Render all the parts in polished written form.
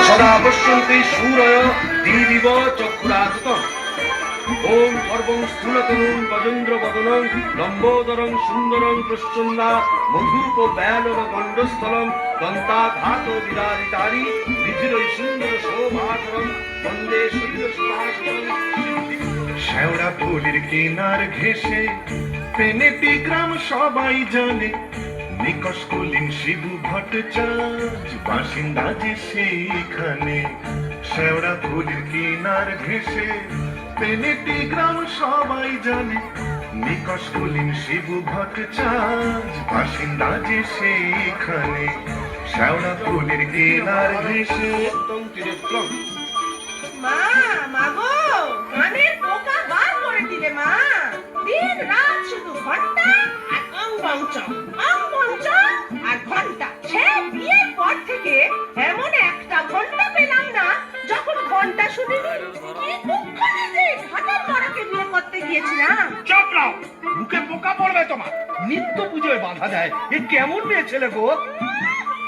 সদা পশ্যন্তি সূরয় দিদিব চক্ষুরাততম। ওম সর্বং স্থূলতনুং গজেন্দ্র বদনং লম্বোদরং সুন্দরং প্রচ্ছন্না মধুপ ব্যালব গণ্ডস্থলং দন্তাঘাত বিদারিতারি বিধিরৈ সুন্দর শোভাধরং বন্দে শৈল সুভাষিতং। শেওড়া ফুলের কিনার ঘেঁষে পেনেটি গ্রাম সবাই জানে, নিকষ কুলীন শিবু ভট্টাচার্য বাসিন্দা যে সেইখানে। শেওড়া ফুলের কিনার ঘেঁষে পেনেটি গ্রাম সবাই জানে, নিকষ কুলীন শিবু ভট্টাচার্য বাসিন্দা যে সেইখানে। শেওড়া ফুলের কিনার ঘেঁষে মা, মাগো, কানের পোকা বার করে দিলে মা। দিন রাত শুধু ঘন্টা আর অঙ্গঞ্চম, অঙ্গঞ্চম আর ঘন্টা। সে বিয়ের পর থেকে এমন একটা ঘন্টা পেলাম না যখন ঘন্টা শুনিনি। কি দুঃখ যে ঘাটার বড়কে বিয়ে করতে গিয়েছিলাম। চুপ নাও, মুখে পোকা পড়বে তোমার। নিত্য পুজোয় বাধা দেয়, এ কেমন মেয়ে ছেলে গো?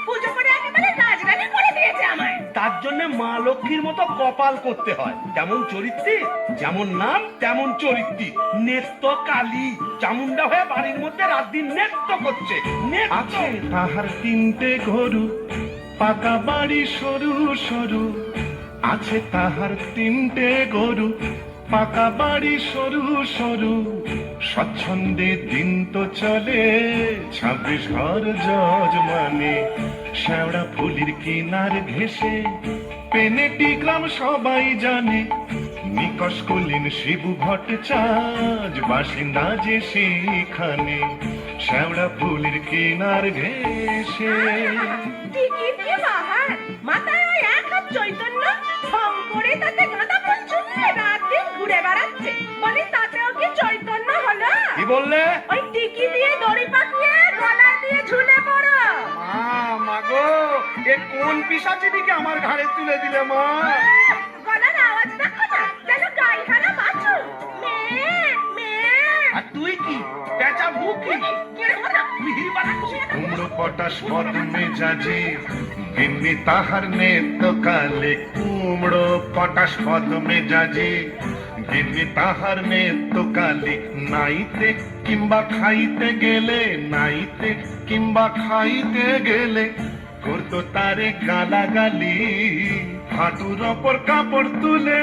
পুজো করে একেবারে রাজরানী করে দিয়েছে আমায়। তার জন্য মা লক্ষ্মীর মতো কপাল করতে হয়। যেমন চরিত্রী, যেমন নাম তেমন চরিত্রী। নেত্য কালী চামুন্ডা হয়ে বাড়ির মধ্যে রাত দিন নেত্য করছে। আছে তাহার তিনটে গরু, পাকা বাড়ি সরু সরু। আছে তাহার তিনটে গরু, পাকা বাড়ি সরু সরু। স্বচ্ছন্দে দিন তো চলে 26 ঘর যজমানে। শেওড়া ফুলির কিনার ঘেঁষে পেনেটি গ্রাম সবাই জানে, নিকষ কুলীন শিবু ভট্টাচার্য বাসিন্দা যে সেইখানে। শেওড়া ফুলের কিনার ঘেঁষে টিকিট কি বাহার, মাথায় ওই এক হাত চৈতন্য, ঢং করে তাতে গাঁদা ফুল ঝুলিয়ে রাত দিন ঘুরে বেড়াচ্ছে। বলি তাতেও কি চৈতন্য হলো? কি বললে? ওই টিকি দিয়ে দড়ি পাকিয়ে গলায় দিয়ে ঝুলে পড়ো। মাগো, এ কোন পিশাচিনিকে আমার ঘাড়ে তুলে দিলে মা? গলার আওয়াজ দেখো না, যেন গাইহারা বাছু। মেয়ে মেয়ে। আর তুই কি পেঁচা মুখি? কুমড়ো পটাশ পদ মেজাজে গিন্নি তাহার নেত্য কালে। কুমড়ো পটাশ পদ মেজাজে গিন্নি তাহার নেত্য কালে। নাইতে কিংবা খাইতে গেলে, নাইতে কিংবা খাইতে গেলে করতো তারে গালাগালি। হাঁটুর ওপর কাপড় তুলে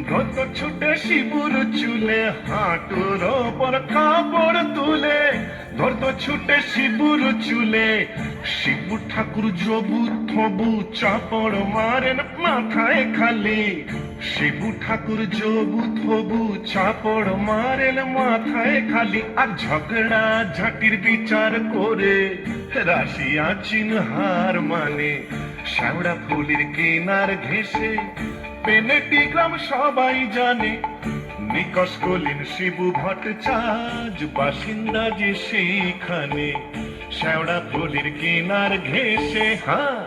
ধরত ছুটে শিবুর চুলে। হাঁটুর ওপর কাপড় তুলে ধরত ছুটে শিবুর চুলে। শিবু ঠাকুর জবু থবু চাপড় মারেন মাথায় খালি। শিবু ঠাকুর জবু থবু চাপড় মারেন মাথায় খালি। আর ঝগড়া ঝাঁটির বিচার করে রাশিয়া চিনহার মানে। শেওড়া ফুলের কিনার ঘেঁষে পেনেটি গ্রাম সবাই জানে, নিকষ কুলীন শিবু ভট্টাচার্য বাসিন্দা যে সেইখানে। শেওড়া ফুলের কিনার ঘেঁষে। হ্যাঁ।